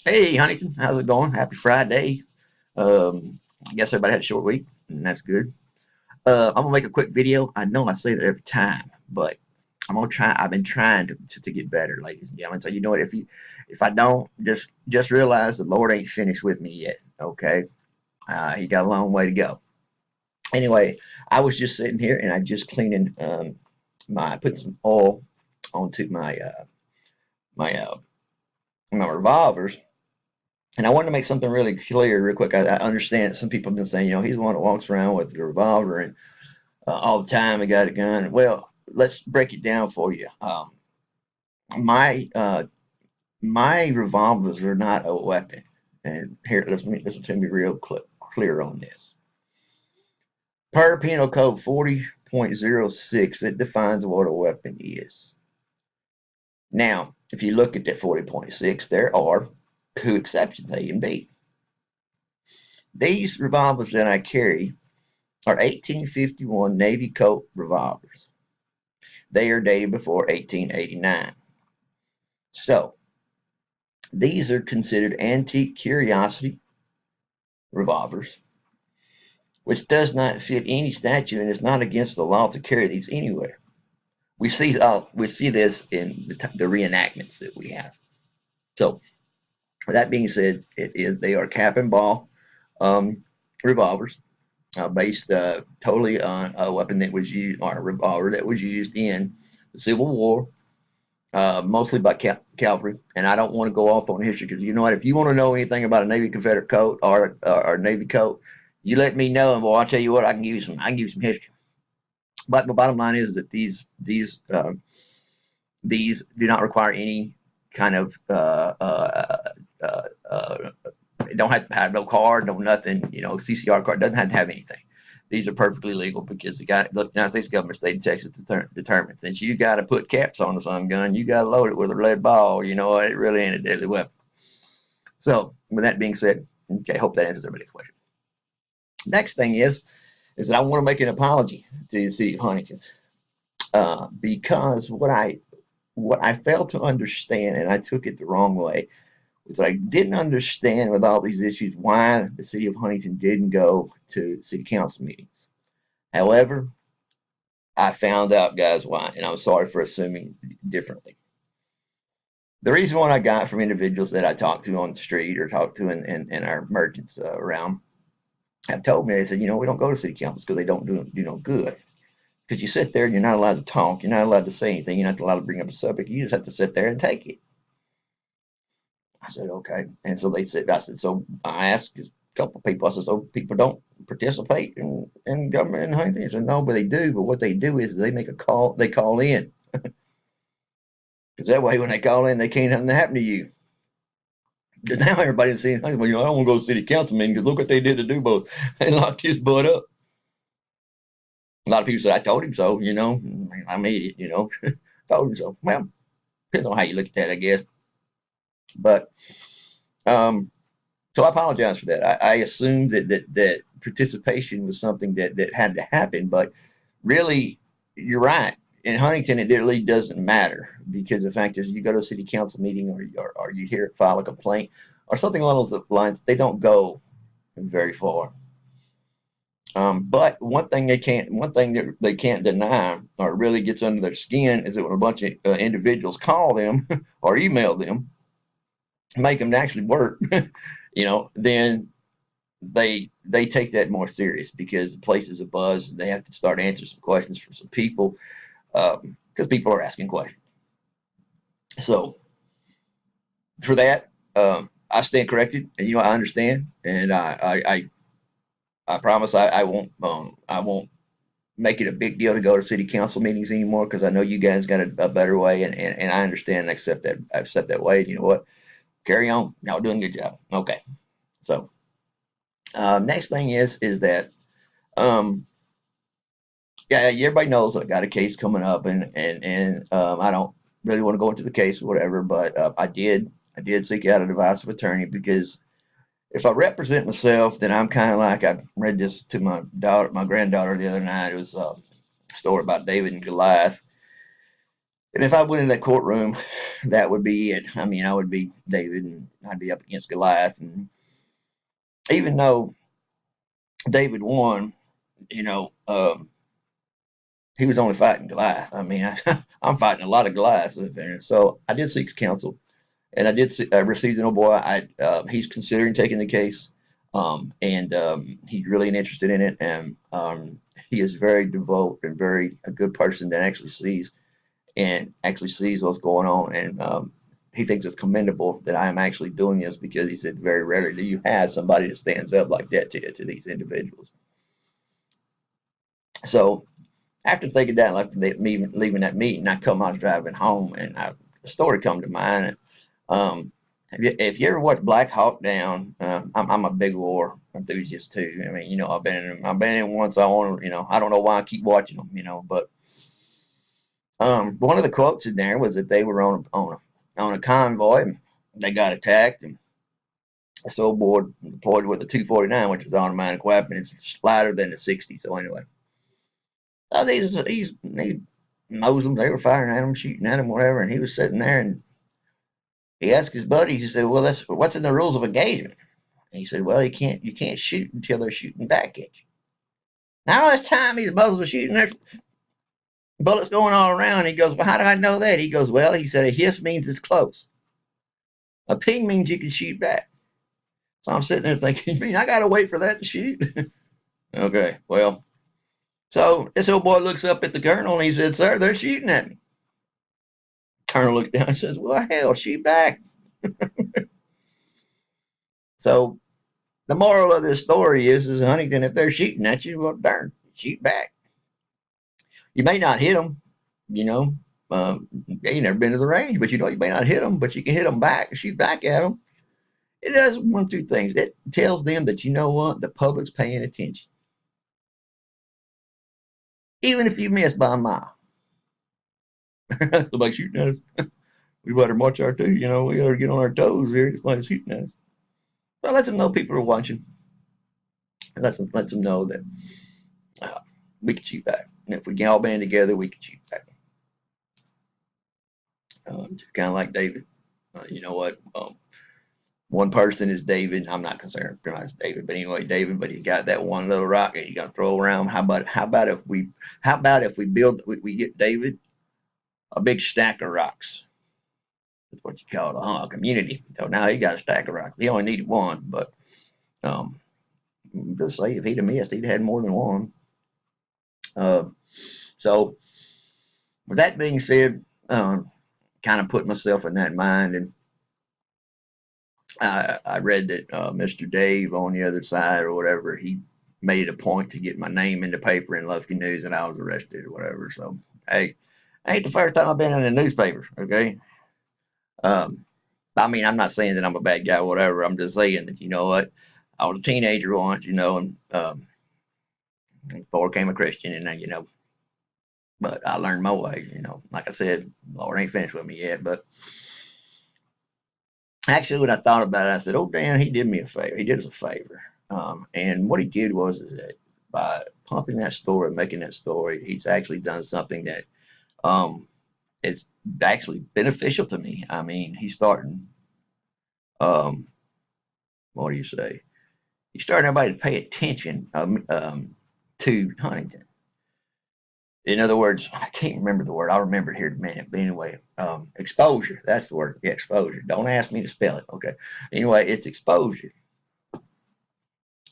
Hey, Huntington, how's it going? Happy Friday. I guess everybody had a short week, and that's good. I'm gonna make a quick video. I know I say that every time, but I'm gonna try. I've been trying to get better, ladies and gentlemen. So you know what? If I don't, just realize the Lord ain't finished with me yet. Okay, He got a long way to go. Anyway, I was just sitting here and I just cleaning my putting some oil onto my my revolvers. And I wanted to make something really clear, real quick. I understand that some people have been saying, he's the one that walks around with the revolver and all the time he got a gun. Well, let's break it down for you. My my revolvers are not a weapon, and here listen to me real clear on this. Per Penal Code 40.06, it defines what a weapon is. Now, if you look at that 40.6, there are two exceptions, A and B. These revolvers that I carry are 1851 Navy Colt revolvers. They are dated before 1889. So these are considered antique curiosity revolvers, which does not fit any statute and is not against the law to carry these anywhere. We see this in the reenactments that we have. So with that being said, they are cap and ball revolvers based totally on a weapon that was used, or a revolver that was used in the Civil War, mostly by cavalry. And I don't want to go off on history because you know what? If you want to know anything about a Navy Confederate coat or Navy coat, you let me know, and boy, I'll tell you what, I can give you some. I can give you some history. But the bottom line is that these do not require any kind of don't have to have no card, no nothing. CCR card doesn't have to have anything. These are perfectly legal because the United States government, state of Texas, determines since you got to put caps on a sun gun, you got to load it with a lead ball. You know it really ain't a deadly weapon. So, with that being said, okay, hope that answers everybody's question. Next thing is that I want to make an apology to the city of Huntington because what I failed to understand, and I took it the wrong way, was that I didn't understand with all these issues why the city of Huntington didn't go to city council meetings. However, I found out, guys, why, and I'm sorry for assuming differently. The reason why I got from individuals that I talked to on the street or talked to in our merchants around have told me, they said, we don't go to city councils because they don't do no good. Because you sit there and you're not allowed to talk, you're not allowed to say anything, you're not allowed to bring up a subject, you just have to sit there and take it. I said, okay. And so I said, so I asked a couple of people, I said, so people don't participate in government in Huntington? He said, no, but they do. But what they do is they call in. Because that way, when they call in, they can't have nothing happen to you. Because now everybody's saying, well, I don't want to go to city council meeting because look what they did to Dubo. They locked his butt up. A lot of people said, I told him so, I'm an idiot, told him so. Well, depends on how you look at that, I guess. But um, so I apologize for that. I assumed that participation was something that had to happen, but really, you're right. In Huntington, it really doesn't matter because the fact is, you go to a city council meeting or you hear it file a complaint or something along those lines, they don't go very far. But one thing that they can't deny, or really gets under their skin, is that when a bunch of individuals call them or email them, make them actually work, then they take that more serious because the place is a buzz and they have to start answering some questions from some people because people are asking questions. So for that, I stand corrected, and I understand, and I promise I won't make it a big deal to go to city council meetings anymore because I know you guys got a better way, and I understand and accept that way. And you know what? Carry on. Y'all doing a good job. Okay. So next thing is that um, yeah, everybody knows I got a case coming up, and I don't really want to go into the case or whatever, but I did seek out an advice of attorney because if I represent myself, then I'm kind of like I read this to my granddaughter the other night. It was a story about David and Goliath, And if I went in that courtroom, that would be it. I mean, I would be David, and I'd be up against Goliath. And even though David won, you know, he was only fighting Goliath. I mean, I'm fighting a lot of Goliaths. So I did seek counsel, and I did receive the boy. He's considering taking the case, and he's really interested in it, and he is very devout and very a good person that actually sees what's going on, and he thinks it's commendable that I am actually doing this because he said very rarely do you have somebody that stands up like that to these individuals. So after thinking that, like me leaving that meeting, I was driving home, and a story come to mind. Um, if you ever watch Black Hawk Down, I'm a big war enthusiast too. I mean, I've been in one, so I want to, I don't know why I keep watching them, but one of the quotes in there was that they were on a convoy, and they got attacked, and this old boy deployed with a 249, which is automatic weapon. It's lighter than the 60. So anyway, these Muslims, they were firing at him, shooting at him, whatever, and he was sitting there, and he asked his buddies. He said, "Well, that's what's in the rules of engagement." And he said, "Well, you can't shoot until they're shooting back at you." Now all this time these Muslims were shooting, there's bullets going all around. He goes, "Well, how do I know that?" He goes, "Well," he said, "a hiss means it's close. A ping means you can shoot back." So I'm sitting there thinking, "You mean I gotta wait for that to shoot?" Okay, well, so this old boy looks up at the colonel and he said, "Sir, they're shooting at me." Colonel looked down and says, "Well, hell, shoot back." So the moral of this story is Huntington, if they're shooting at you, well, darn, shoot back. You may not hit them, you know. You never been to the range, but you may not hit them, but you can hit them back, shoot back at them. It does one or two things. It tells them that you know what, the public's paying attention, even if you miss by a mile. Somebody shooting at us. We better watch our too. We gotta get on our toes here. It's like shooting at us. So let them know people are watching. Let them know that uh, we can shoot back. And if we can all band together, we can shoot back. Just kind of like David. You know what? One person is David. I'm not concerned as David, but anyway, David. But he got that one little rock that he's gonna throw around. How about if we build we get David a big stack of rocks? That's what you call a community. So now he got a stack of rocks. He only needed one, but um, just say if he'd have missed, he'd had more than one. Uh, so with that being said, kind of put myself in that mind, and I read that Mr. Dave on the other side or whatever, he made it a point to get my name in the paper in Lufkin News, and I was arrested or whatever. So hey, ain't the first time I've been in the newspaper. Okay. Um, I mean, I'm not saying that I'm a bad guy or whatever. I'm just saying that you know what, I was a teenager once, and before I became a Christian, and then but I learned my way. Like I said, Lord ain't finished with me yet, but actually, when I thought about it, I said, "Oh, Dan, he did me a favor. He did us a favor." And what he did is that by pumping that story, making that story, he's actually done something that um, is actually beneficial to me. I mean, he's starting. Um, what do you say? He's starting everybody to pay attention to Huntington. In other words, I can't remember the word. I'll remember it here in a minute. But anyway, exposure. That's the word. Yeah, exposure. Don't ask me to spell it. Okay. Anyway, it's exposure.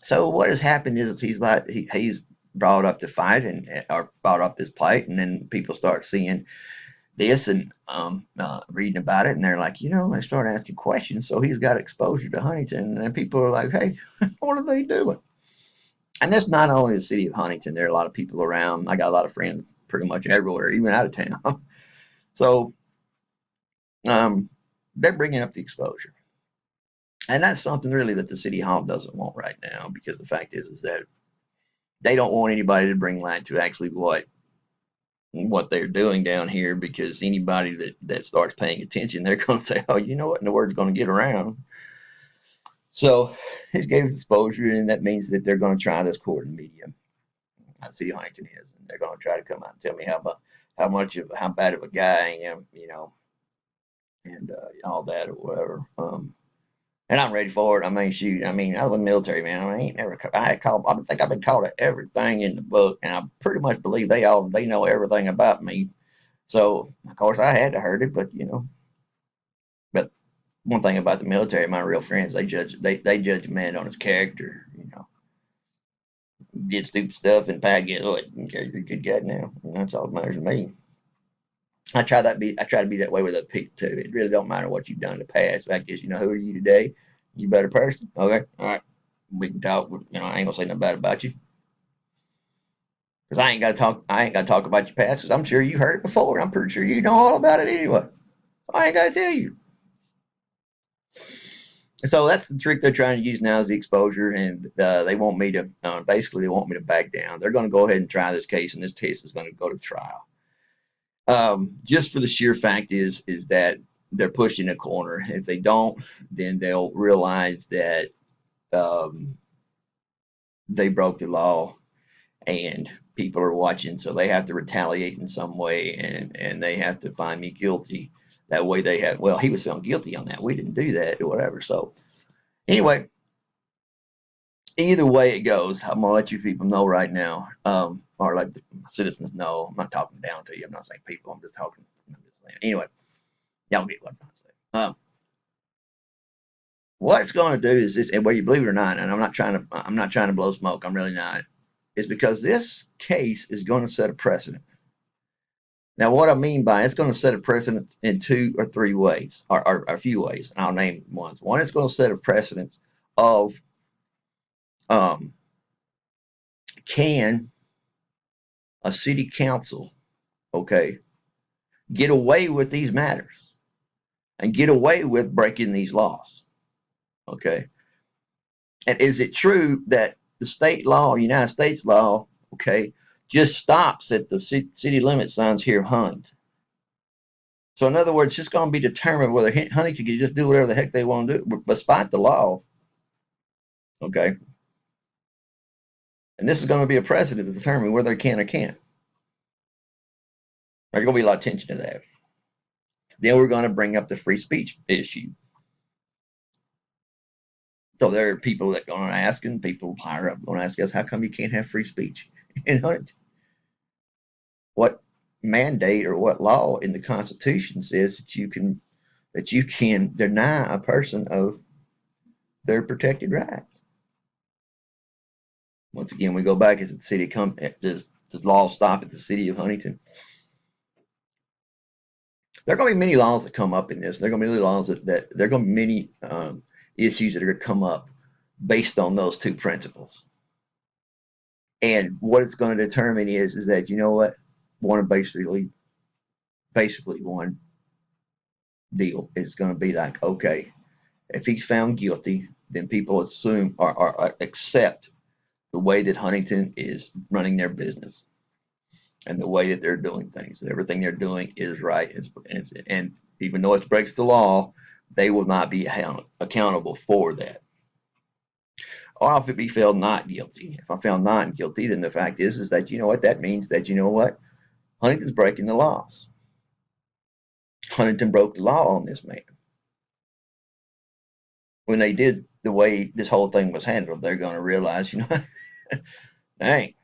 So what has happened is he's brought up the fight and or brought up this plight, and then people start seeing this and reading about it, and they're like, they start asking questions. So he's got exposure to Huntington, and people are like, "Hey, what are they doing?" And that's not only the city of Huntington. There are a lot of people around. I got a lot of friends pretty much everywhere, even out of town. So they're bringing up the exposure, and that's something really that the city hall doesn't want right now, because the fact is that they don't want anybody to bring light to actually what they're doing down here, because anybody that starts paying attention, they're going to say, "Oh, you know what?" And the word's going to get around. So it gave us exposure, and that means that they're going to try this court and media. I see Huntington is, and they're going to try to come out and tell me how bad of a guy I am, and all that or whatever. And I'm ready for it. I mean, shoot. I mean, I was in the military, man. I ain't never. I had called. I think I've been called to everything in the book, and I pretty much believe they know everything about me. So of course I had to hurt it, but But one thing about the military, my real friends, they judge a man on his character. Did stupid stuff and Pat get what? You're a good guy now. That's all that matters to me. I try to be that way with other people too. It really don't matter what you've done in the past. The fact is, who are you today? You a better person? Okay, all right. We can talk. I ain't gonna say nothing bad about you. Because I ain't got to talk. I ain't got to talk about your past. Because I'm sure you heard it before. I'm pretty sure you know all about it anyway. So I ain't got to tell you. So that's the trick they're trying to use now is the exposure, and they want me to basically they want me to back down. They're going to go ahead and try this case, and this case is going to go to trial. Just for the sheer fact is that they're pushed in a corner. If they don't, then they'll realize that they broke the law, and people are watching, so they have to retaliate in some way, and they have to find me guilty. That way they have, well, he was found guilty on that. We didn't do that or whatever. So anyway, either way it goes, I'm gonna let you people know right now, or let the citizens know. I'm not talking down to you. I'm not saying people. I'm just talking. I'm just saying. Anyway, y'all get what I'm trying to say. What it's going to do is this, and whether you believe it or not, and I'm not trying to blow smoke. I'm really not. Is because this case is going to set a precedent. Now, what I mean by it's going to set a precedent in 2 or 3 ways, or a few ways. And I'll name ones. One, it's going to set a precedent of um, can a city council, okay, get away with these matters and get away with breaking these laws, okay? And is it true that the state law, United States law, okay, just stops at the city limit signs here, Hunt? So in other words, it's just going to be determined whether Huntington can just do whatever the heck they want to do, despite the law, okay? And this is going to be a precedent to determine whether they can or can't. There's going to be a lot of attention to that. Then we're going to bring up the free speech issue. So there are people that are going to ask, and people higher up going to ask us, how come you can't have free speech in Huntington? What mandate or what law in the Constitution says that you can deny a person of their protected rights? Once again, we go back, is it the city does the law stop at the city of Huntington? There are going to be many laws that come up in this. There are going to be many laws that there are going to be many issues that are going to come up based on those 2 principles. And what it's going to determine is that what, basically one deal is going to be like, okay, if he's found guilty, then people assume or accept the way that Huntington is running their business and the way that they're doing things. That everything they're doing is right, and even though it breaks the law, they will not be accountable for that. Or if it be found not guilty. If I'm found not guilty, then the fact is that that means that Huntington's breaking the laws. Huntington broke the law on this man. When they did the way this whole thing was handled, they're going to realize, dang,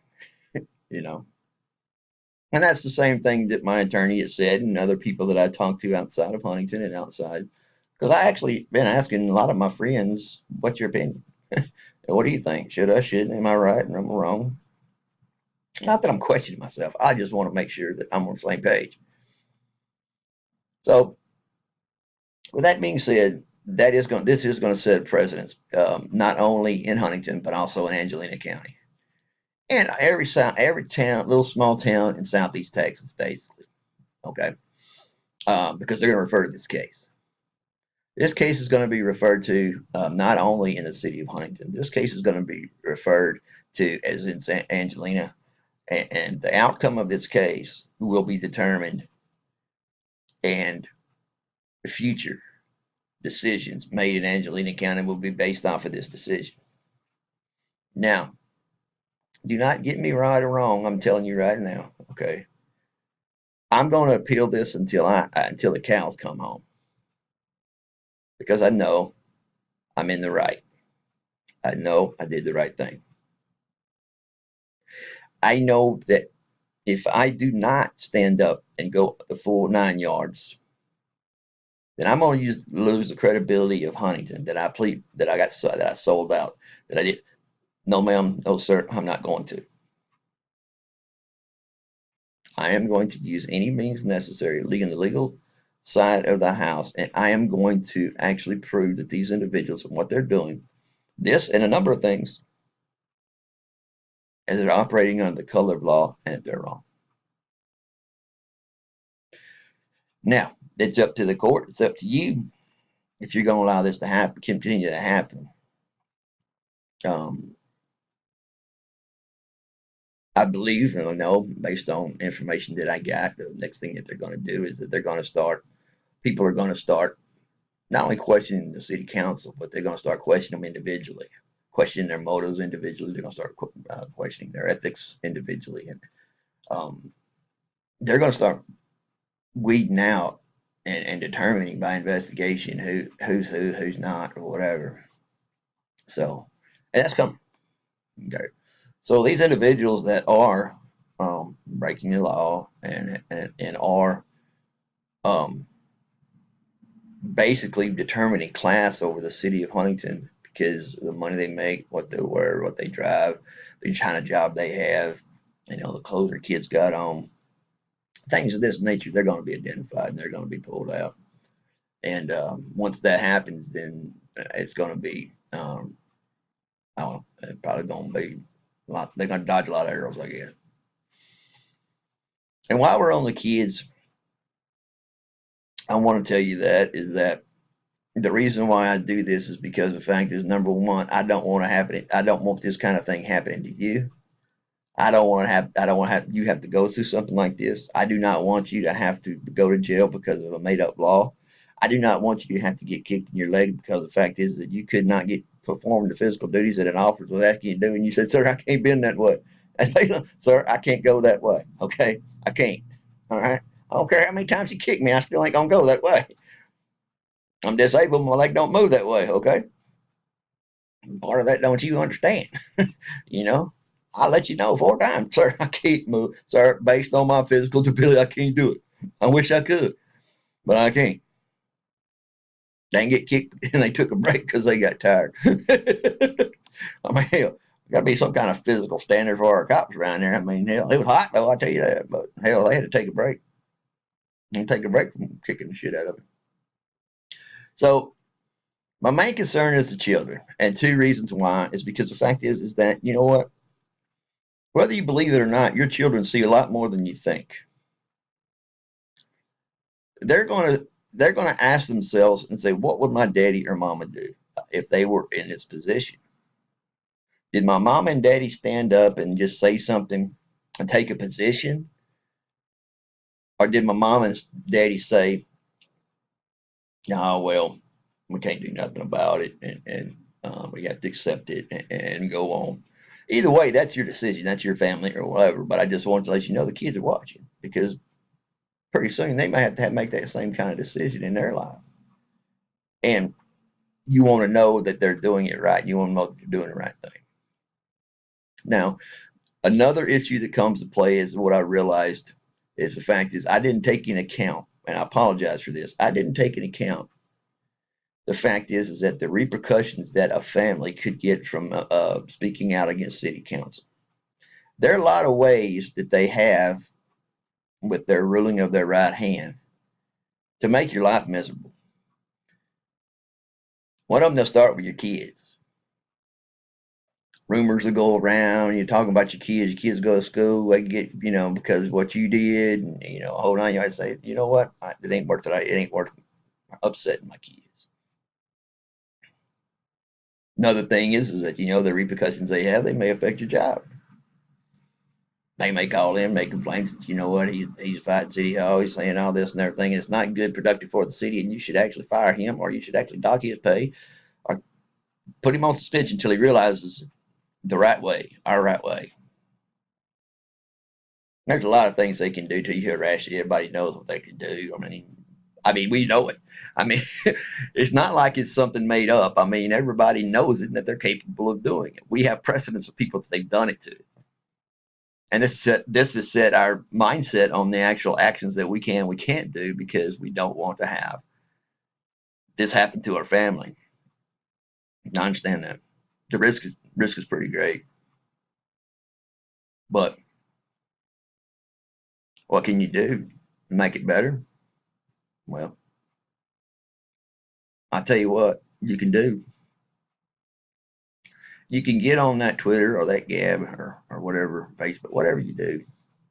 And that's the same thing that my attorney has said, and other people that I talked to outside of Huntington and outside. Because I actually been asking a lot of my friends, what's your opinion? What do you think? Should I, shouldn't? Am I right? Am I wrong? Not that I'm questioning myself. I just want to make sure that I'm on the same page. So, with that being said, this is going to set precedents, not only in Huntington but also in Angelina County, and every town, little small town in Southeast Texas, basically. Okay, because they're going to refer to this case. This case is going to be referred to not only in the city of Huntington. This case is going to be referred to as in Angelina, and the outcome of this case will be determined, and future decisions made in Angelina County will be based off of this decision. Now, do not get me right or wrong. I'm telling you right now, okay? I'm going to appeal this until the cows come home, because I know I'm in the right. I know I did the right thing. I know that if I do not stand up and go the full 9 yards, then I'm going to lose the credibility of Huntington that I sold out, that I did. No, ma'am, no, sir, I'm not going to. I am going to use any means necessary in the legal side of the house, and I am going to actually prove that these individuals and what they're doing, this and a number of things, as they're operating under the color of law, and if they're wrong. Now, it's up to the court. It's up to you if you're going to allow this to happen, continue to happen. I believe, and I know based on information that I got, the next thing that they're going to do is that people are going to start not only questioning the city council, but they're going to start questioning them individually, questioning their motives individually. They're going to start questioning their ethics individually, and they're going to start weeding out and determining by investigation who's who's not, or whatever. So, and that's coming. Okay. So these individuals that are breaking the law and are um, basically determining class over the city of Huntington because of the money they make, what they wear, what they drive, the kind of job they have, the clothes their kids got on, things of this nature, they're going to be identified and they're going to be pulled out. And once that happens, then it's going to be, I don't know, it's probably going to be a lot. They're going to dodge a lot of arrows, I guess. And while we're on the kids, I want to tell you that the reason why I do this is because the fact is, number one, I don't want this kind of thing happening to you. I don't want to have you have to go through something like this. I do not want you to have to go to jail because of a made up law. I do not want you to have to get kicked in your leg because the fact is that you could not perform the physical duties that an officer was asking you to do, and you said, "Sir, I can't bend that way." "Sir, I can't go that way." Okay, I can't. All right. I don't care how many times you kick me, I still ain't gonna go that way. I'm disabled, my leg don't move that way, okay? Part of that don't you understand? you know? I'll let you know 4 times, sir, I can't move. Sir, based on my physical ability, I can't do it. I wish I could, but I can't. They didn't get kicked and they took a break because they got tired. I mean, hell, got to be some kind of physical standard for our cops around there. I mean, hell, it was hot though, I tell you that, but hell, they had to take a break. And take a break from kicking the shit out of it. So my main concern is the children, and 2 reasons why is because the fact is that you know what, whether you believe it or not, your children see a lot more than you think. They're gonna ask themselves and say, what would my daddy or mama do if they were in this position? Did my mom and daddy stand up and just say something and take a position, or did my mom and daddy say, "No, well, we can't do nothing about it, and we have to accept it and go on"? Either way, that's your decision. That's your family or whatever. But I just wanted to let you know the kids are watching, because pretty soon they may have to make that same kind of decision in their life. And you want to know that they're doing it right. You want to know that they're doing the right thing. Now, another issue that comes to play is what I realized is the fact is I didn't take into account, and I apologize for this, I didn't take into account the fact is that the repercussions that a family could get from speaking out against city council. There are a lot of ways that they have with their ruling of their right hand to make your life miserable. One of them, they'll start with your kids. Rumors will go around. You're talking about your kids go to school, they get, because what you did, and, hold on, I say, you know what, it ain't worth it. It ain't worth upsetting my kids. Another thing is that, the repercussions they have, they may affect your job. They may call in, make complaints that, you know what, he's fighting City Hall, he's saying all this and everything, and it's not good, productive for the city, and you should actually fire him, or you should actually dock his pay, or put him on suspension until he realizes the right way, our right way. There's a lot of things they can do to you here, Ashley. Everybody knows what they can do. I mean, we know it. I mean, it's not like it's something made up. I mean, everybody knows it and that they're capable of doing it. We have precedents of people that they've done it to. And this has set our mindset on the actual actions that we can, we can't do because we don't want to have this happen to our family. I understand that. The risk is pretty great. But what can you do to make it better? Well, I'll tell you what you can do. You can get on that Twitter or that Gab or whatever, Facebook, whatever you do.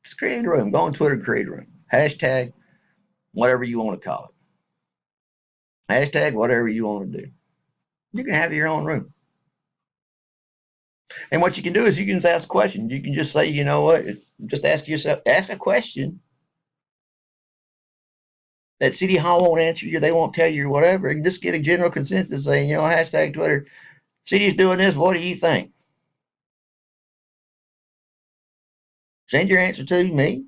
Just create a room. Go on Twitter, create a room. Hashtag whatever you want to call it. Hashtag whatever you want to do. You can have your own room. And what you can do is you can just ask questions. You can just say, you know what, just ask yourself, ask a question that City Hall won't answer you, they won't tell you whatever, and just get a general consensus saying, you know, hashtag Twitter, City's doing this, what do you think? Send your answer to me.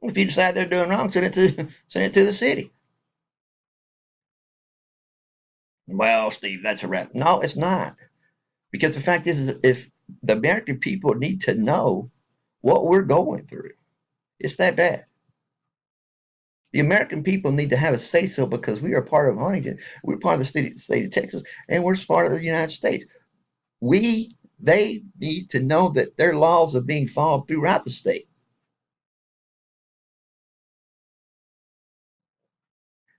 If you decide they're doing wrong, send it to the city. Well, Steve, that's a wrap. No, it's not. Because the fact is if the American people need to know what we're going through, it's that bad. The American people need to have a say so because we are part of Huntington. We're part of the state of Texas, and we're part of the United States. They need to know that their laws are being followed throughout the state.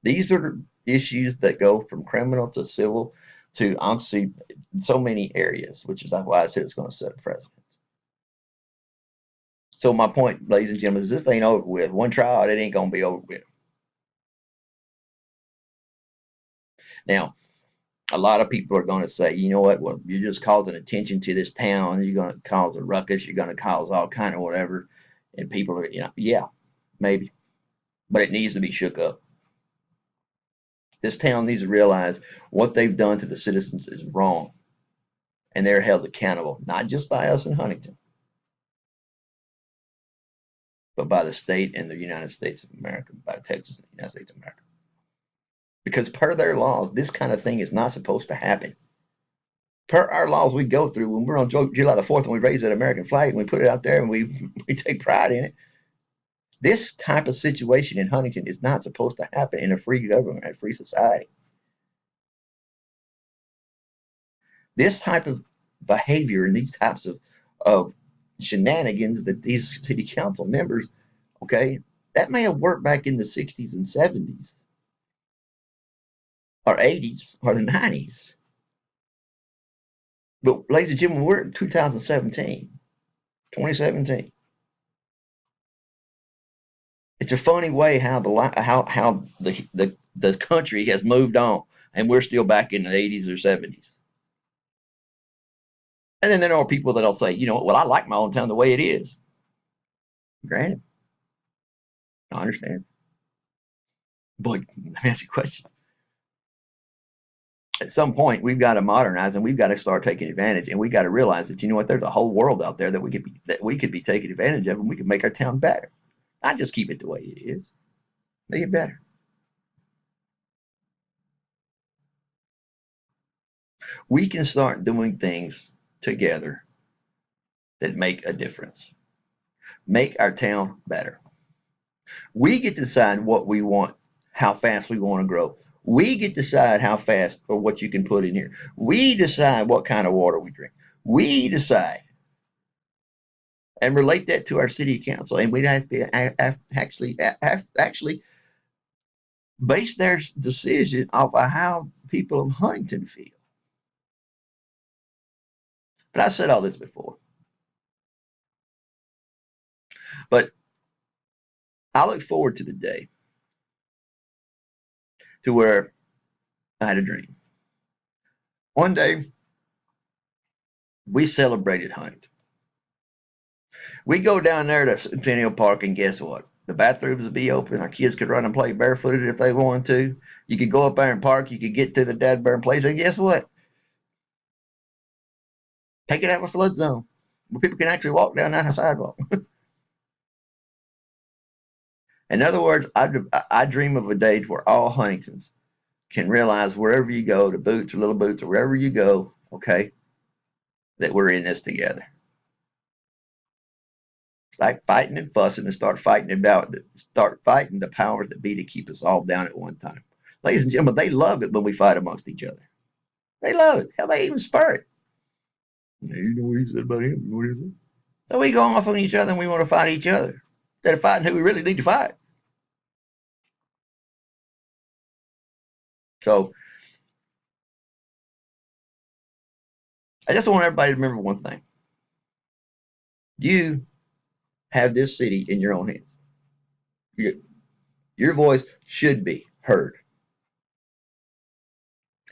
These are issues that go from criminal to civil to obviously so many areas, which is why I said it's going to set a precedent. So my point, ladies and gentlemen, is this ain't over with. One trial, it ain't going to be over with. Now, a lot of people are going to say, you know what? Well, you're just causing attention to this town. You're going to cause a ruckus. You're going to cause all kind of whatever. And people are, yeah, maybe, but it needs to be shook up. This town needs to realize what they've done to the citizens is wrong, and they're held accountable, not just by us in Huntington, but by the state and the United States of America, by Texas and the United States of America. Because per their laws, this kind of thing is not supposed to happen. Per our laws we go through when we're on July the 4th and we raise that American flag and we put it out there and we take pride in it. This type of situation in Huntington is not supposed to happen in a free government, a free society. This type of behavior and these types of shenanigans that these city council members, okay, that may have worked back in the 60s and 70s or 80s or the 90s. But ladies and gentlemen, we're in 2017, 2017. It's a funny way how the country has moved on, and we're still back in the 80s or 70s. And then there are people that'll say, you know what, well, I like my own town the way it is. Granted, I understand. But let me ask you a question. At some point, we've got to modernize and we've got to start taking advantage, and we've got to realize that, you know what, there's a whole world out there that we could be taking advantage of, and we could make our town better. Not just keep it the way it is, make it better. We can start doing things together that make a difference, make our town better. We get to decide what we want, how fast we want to grow. We get to decide how fast or what you can put in here. We decide what kind of water we drink. We decide and relate that to our city council, and we have to actually base their decision off of how people of Huntington feel. But I said all this before. But I look forward to the day to where I had a dream. One day, we celebrated Huntington. We go down there to Centennial Park, and guess what? The bathrooms would be open. Our kids could run and play barefooted if they wanted to. You could go up there and park. You could get to the Dad Bear place, and guess what? Take it out of a flood zone where people can actually walk down that sidewalk. In other words, I dream of a day where all Huntingtons can realize wherever you go, to Boots or Little Boots or wherever you go, okay, that we're in this together. It's like fighting and fussing and start fighting the powers that be to keep us all down at one time. Ladies and gentlemen, they love it when we fight amongst each other. They love it. Hell, they even spur it. You know what he said about him? You know what he said? So we go off on each other and we want to fight each other instead of fighting who we really need to fight. So I just want everybody to remember one thing. You have this city in your own hands. Your voice should be heard.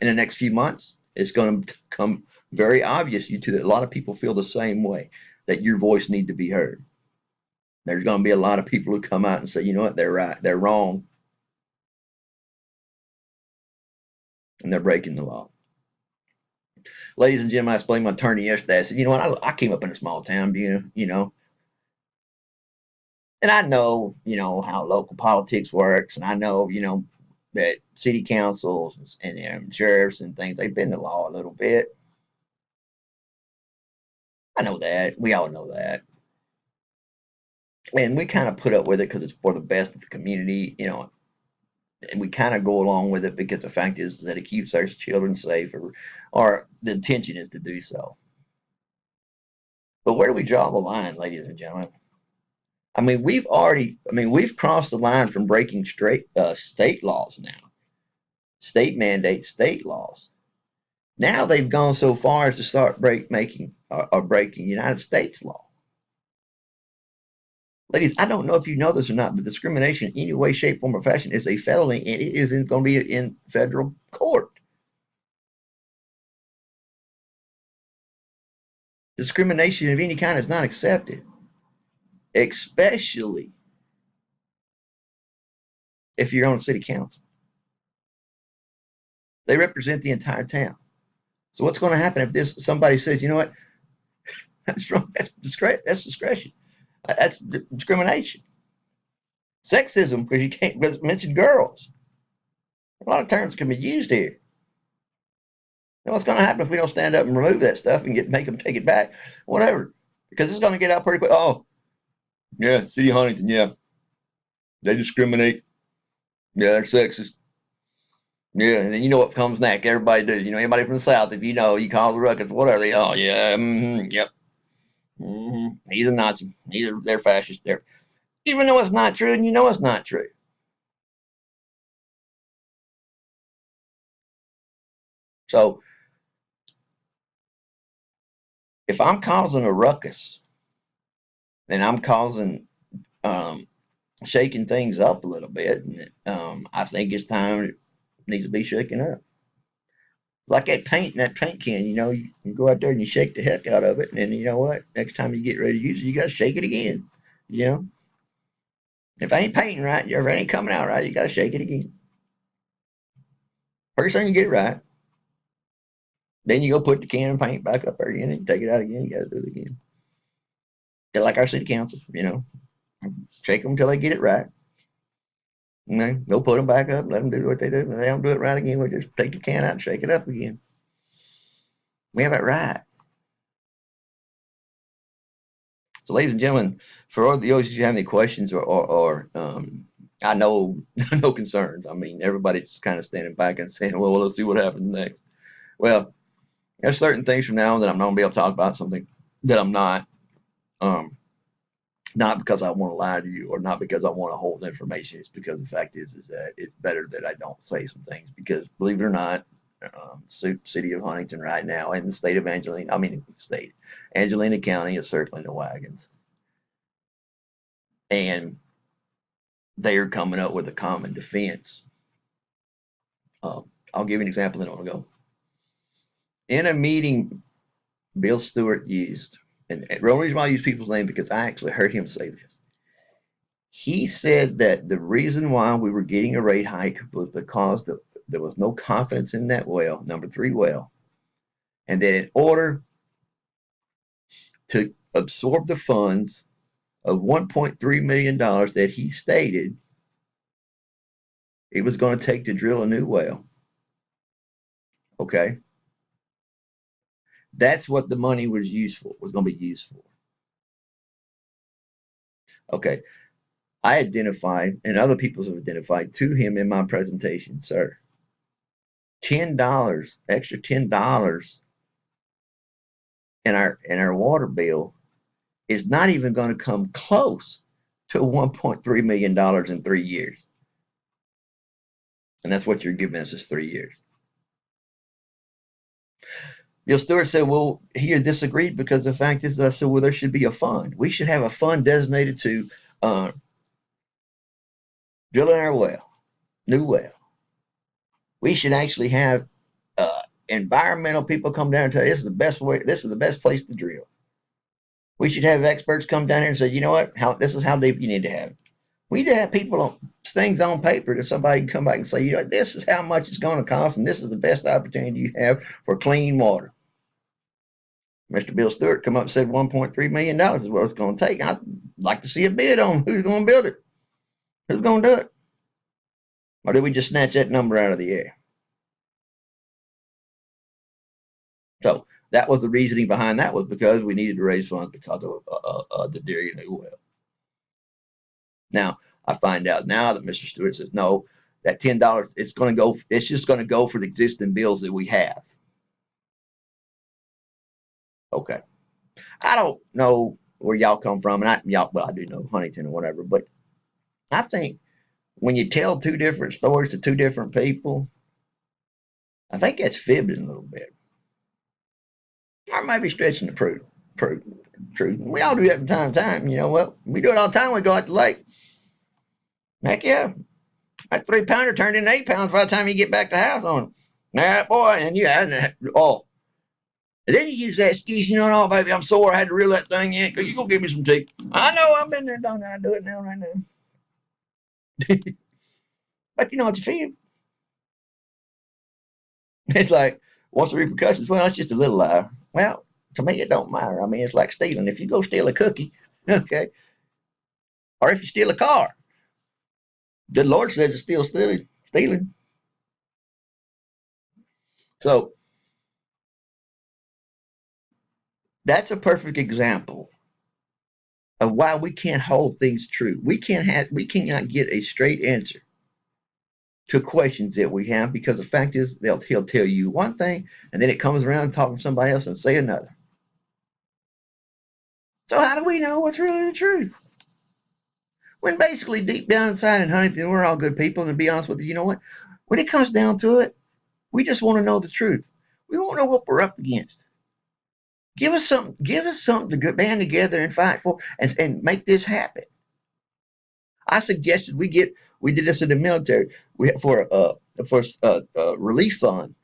In the next few months, it's going to become very obvious to that a lot of people feel the same way, that your voice needs to be heard. There's going to be a lot of people who come out and say, you know what, they're right, they're wrong, and they're breaking the law. Ladies and gentlemen, I explained to my attorney yesterday. I said, you know what, I came up in a small town, you know, and I know, how local politics works, and I know, that city councils and sheriffs and things, they bend the law a little bit. I know that. We all know that. And we kind of put up with it because it's for the best of the community, and we kind of go along with it because the fact is that it keeps our children safe, or the intention is to do so. But where do we draw the line, ladies and gentlemen? I mean, we've crossed the line from breaking state laws now, state mandates, state laws. Now they've gone so far as to start breaking United States law. Ladies, I don't know if you know this or not, but discrimination in any way, shape, form, or fashion is a felony, and it isn't going to be in federal court. Discrimination of any kind is not accepted, especially if you're on a city council. They represent the entire town. So what's going to happen if somebody says, you know what, that's wrong, that's discretion, that's discrimination, sexism, because you can't mention girls. A lot of terms can be used here. And what's going to happen if we don't stand up and remove that stuff and make them take it back, whatever? Because it's going to get out pretty quick. Oh, yeah, City of Huntington, yeah, they discriminate. Yeah, they're sexist. Yeah, and then you know what comes next. Everybody does. Anybody from the South, if you cause a ruckus, whatever. Oh, yeah, yep. He's a Nazi. They're fascist. Even though it's not true, and it's not true. So, if I'm causing a ruckus, and I'm causing, shaking things up a little bit, and I think it's time it needs to be shaken up. Like that paint in that paint can, you can go out there and you shake the heck out of it, and then you know what? Next time you get ready to use it, you got to shake it again. If I ain't painting right, if it ain't coming out right, you got to shake it again. First thing you get it right, then you go put the can of paint back up there again, and you take it out again. You got to do it again. They're like our city councils, shake them until they get it right. Go put them back up, let them do what they do. If they don't do it right again, we just take the can out and shake it up again. We have it right. So, ladies and gentlemen, for all those who have any questions or I know no concerns. I mean, everybody's just kind of standing back and saying, well, let's see what happens next. Well, there's certain things from now on that I'm not going to be able to talk about, something that I'm not. Not because I want to lie to you or not because I want to hold information. It's because the fact is that it's better that I don't say some things, because believe it or not, city of Huntington right now and the state of Angelina County is circling the wagons. And they are coming up with a common defense. I'll give you an example, then I'll go. In a meeting Bill Stewart used, and the only reason why I use people's name because I actually heard him say this. He said that the reason why we were getting a rate hike was because there was no confidence in that well, number 3 well, and that in order to absorb the funds of $1.3 million that he stated it was going to take to drill a new well. Okay. That's what the money was going to be used for. Okay. I identified, and other people have identified to him in my presentation, sir, $10, extra $10 in our water bill is not even going to come close to $1.3 million in 3 years. And that's what you're giving us is 3 years. Bill Stewart said, well, he disagreed because the fact is that I said, well, there should be a fund. We should have a fund designated to drilling our well, new well. We should actually have environmental people come down and tell you this is the best way, this is the best place to drill. We should have experts come down here and say, you know what, this is how deep you need to have it. We need to have people things on paper that somebody can come back and say, you know, this is how much it's going to cost, and this is the best opportunity you have for clean water. Mr. Bill Stewart come up and said $1.3 million is what it's going to take. I'd like to see a bid on who's going to build it. Who's going to do it? Or did we just snatch that number out of the air? So that was the reasoning behind that, was because we needed to raise funds because of the digging new well. Now, I find out now that Mr. Stewart says, no, that $10, it's going to go, it's just going to go for the existing bills that we have. Okay. I don't know where y'all come from, and I do know Huntington or whatever, but I think when you tell two different stories to two different people, I think that's fibbing a little bit. Or maybe stretching the truth. We all do that from time to time. You know what? We do it all the time when we go out to the lake. Heck yeah. That 3-pounder turned into 8 pounds by the time you get back to the house on it. Nah, boy, and you had oh. And then you use that excuse, you know, oh, baby, I'm sore. I had to reel that thing in. You go give me some tea. I know, I've been there, don't I? Do it now, right now. But you know what you feel. It's like, what's the repercussions? Well, it's just a little lie. Well, to me, it don't matter. I mean, it's like stealing. If you go steal a cookie, okay, or if you steal a car, the Lord says it's still stealing. So that's a perfect example of why we can't hold things true. We cannot get a straight answer to questions that we have, because the fact is he'll tell you one thing and then it comes around talking to somebody else and say another. So how do we know what's really the truth? When basically deep down inside in Huntington, we're all good people, and to be honest with you, you know what? When it comes down to it, we just want to know the truth. We want to know what we're up against. Give us something to band together and fight for, and make this happen. I suggested we did this in the military for a relief fund.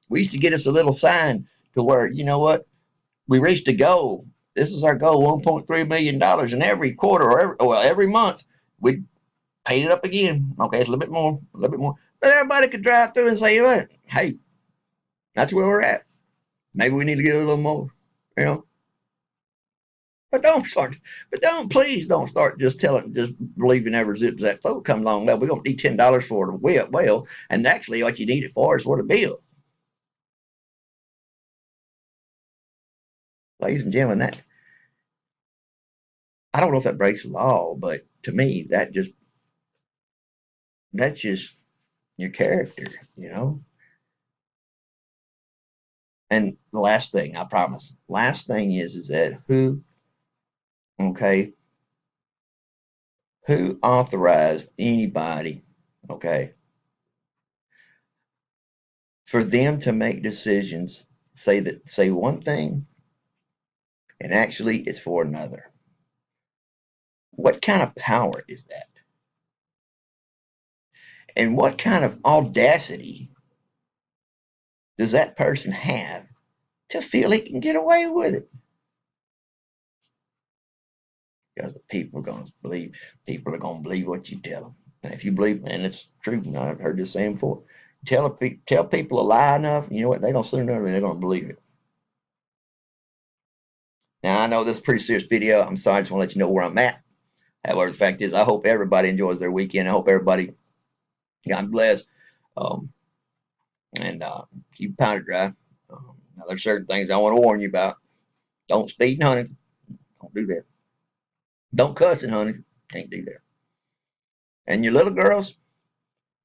We used to get us a little sign to where, you know what, we reached a goal. This is our goal, $1.3 million, and every quarter or every month we paid it up again. Okay, it's a little bit more. But everybody could drive through and say, what? Hey, that's where we're at. Maybe we need to get a little more, you know. But please don't start just believing every zip that folk comes along. Well, we're going to need $10 for the well, and actually what you need it for is for the bill. Ladies and gentlemen, I don't know if that breaks the law, but to me, that's just your character, you know. And the last thing, I promise, is that who authorized anybody, okay, for them to make decisions, say one thing, and actually it's for another? What kind of power is that? And what kind of audacity does that person have to feel he can get away with it? Because the people are going to believe what you tell them. And if you believe, and it's true, I've heard this saying before, tell people a lie enough, you know what, they're going to sooner or later they're going to believe it. Now, I know this is a pretty serious video. I'm sorry, I just want to let you know where I'm at. However, the fact is, I hope everybody enjoys their weekend. I hope everybody God bless. Um, and keep the powder dry. Now there's certain things I want to warn you about. Don't speed in hunting. Don't do that. Don't cuss in hunting. Can't do that. And your little girls,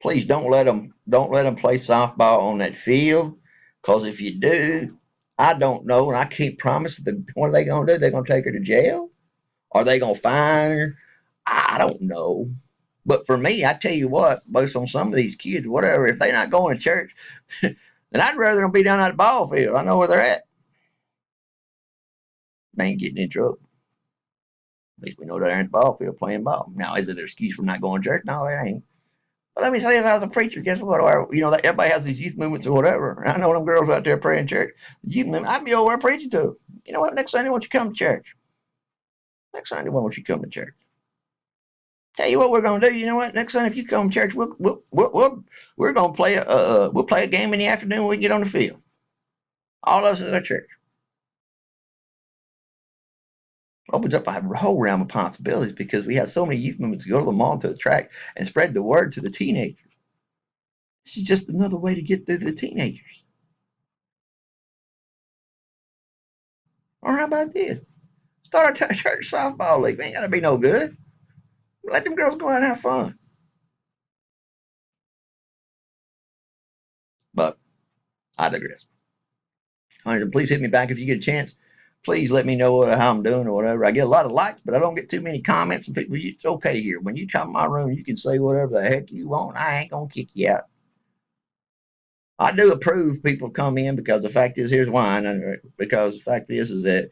please don't let them play softball on that field. Cause if you do, I don't know, and I can't promise them. What are they gonna do? They're gonna take her to jail? Are they gonna fine her? I don't know. But for me, I tell you what, based on some of these kids, whatever, if they're not going to church, then I'd rather them be down at the ball field. I know where they're at. They ain't getting in trouble. At least we know they're in the ball field playing ball. Now, is it an excuse for not going to church? No, it ain't. But let me tell you, if I was a preacher, guess what? Or, everybody has these youth movements or whatever. And I know them girls out there praying church. Youth movement, I'd be over there preaching to them. You know what? Next Sunday, why don't you come to church? Next Sunday, why don't you come to church? Tell you what we're gonna do. You know what? Next Sunday, if you come to church, we're gonna play a game in the afternoon when we get on the field. All of us at our church. Opens up a whole realm of possibilities because we have so many youth movements to go to the mall, to the track, and spread the word to the teenagers. This is just another way to get through to the teenagers. Or how about this? Start a church softball league. Ain't gotta be no good. Let them girls go out and have fun. But I digress. Please hit me back if you get a chance. Please let me know how I'm doing or whatever. I get a lot of likes, but I don't get too many comments. And people, it's okay here. When you come in my room, you can say whatever the heck you want. I ain't gonna kick you out. I do approve people come in because the fact is, here's why. Because the fact is that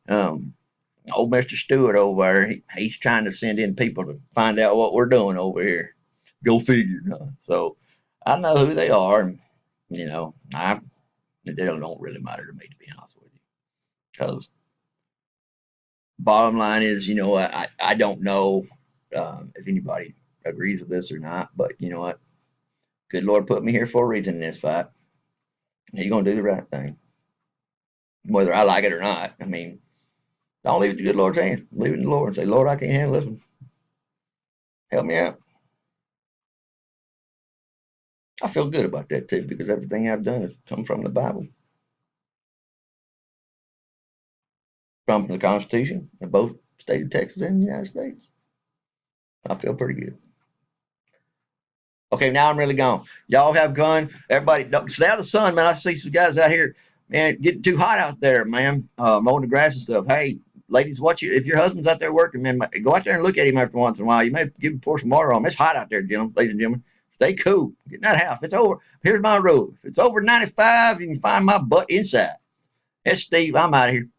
old Mr. Stewart over there, he's trying to send in people to find out what we're doing over here. Go figure. Huh? So I know who they are. And, they don't really matter to me, to be honest with you. Because bottom line is, I don't know if anybody agrees with this or not, but you know what? Good Lord put me here for a reason in this fight. He's going to do the right thing, whether I like it or not. I mean, don't leave it to good Lord's hands. Leave it in the Lord and say, Lord, I can't handle this one. Help me out. I feel good about that too because everything I've done has come from the Bible, from the Constitution of both state of Texas and the United States. I feel pretty good. Okay, now I'm really gone. Y'all have fun. Everybody, stay out of the sun, man. I see some guys out here, man, getting too hot out there, man, mowing the grass and stuff. Hey, ladies, if your husband's out there working, man, go out there and look at him every once in a while. You may give him pour some water on him. It's hot out there, ladies and gentlemen. Stay cool. Get in that house. It's over. Here's my rule. If it's over 95, you can find my butt inside. It's Steve. I'm out of here.